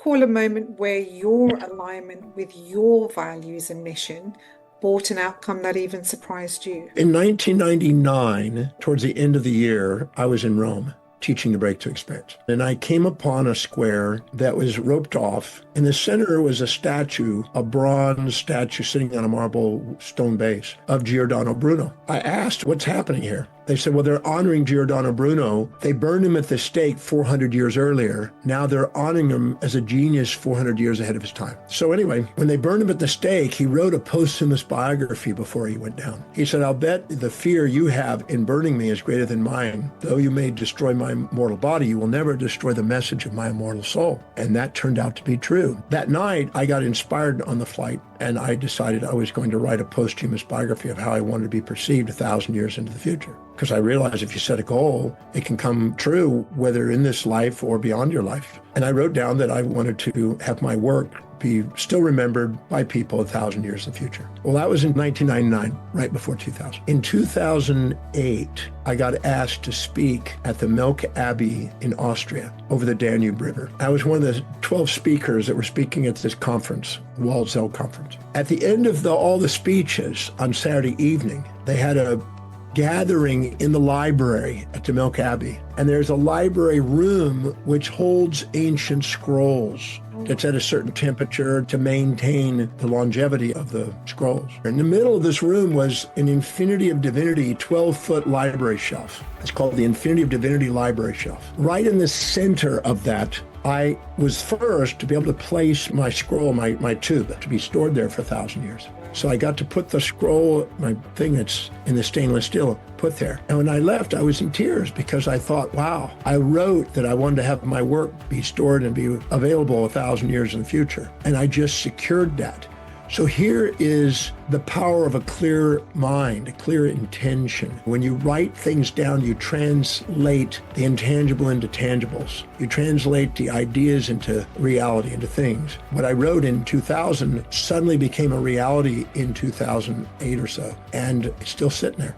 recall a moment where your alignment with your values and mission brought an outcome that even surprised you? In 1999, towards the end of the year, I was in Rome teaching the Breakthrough Experience. And I came upon a square that was roped off. In the center was a statue, a bronze statue sitting on a marble stone base of Giordano Bruno. I asked, what's happening here? They said, well, they're honoring Giordano Bruno. They burned him at the stake 400 years earlier. Now they're honoring him as a genius 400 years ahead of his time. So anyway, when they burned him at the stake, he wrote a posthumous biography before he went down. He said, I'll bet the fear you have in burning me is greater than mine. Though you may destroy my mortal body, you will never destroy the message of my immortal soul. And that turned out to be true. That night, I got inspired on the flight, and I decided I was going to write a posthumous biography of how I wanted to be perceived 1,000 years into the future. Because I realized if you set a goal, it can come true, whether in this life or beyond your life. And I wrote down that I wanted to have my work be still remembered by people 1,000 years in the future. Well, that was in 1999, right before 2000. In 2008, I got asked to speak at the Melk Abbey in Austria over the Danube River. I was one of the 12 speakers that were speaking at this conference, Walzell Conference. At the end of all the speeches on Saturday evening, they had a gathering in the library at the Melk Abbey. And there's a library room which holds ancient scrolls. It's at a certain temperature to maintain the longevity of the scrolls. In the middle of this room was an Infinity of Divinity 12-foot library shelf. It's called the Infinity of Divinity Library Shelf. Right in the center of that, I was first to be able to place my scroll, my tube, to be stored there for 1,000 years. So I got to put the scroll, my thing that's in the stainless steel, put there. And when I left, I was in tears because I thought, wow, I wrote that I wanted to have my work be stored and be available 1,000 years in the future. And I just secured that. So here is the power of a clear mind, a clear intention. When you write things down, you translate the intangible into tangibles. You translate the ideas into reality, into things. What I wrote in 2000 suddenly became a reality in 2008 or so, and it's still sitting there.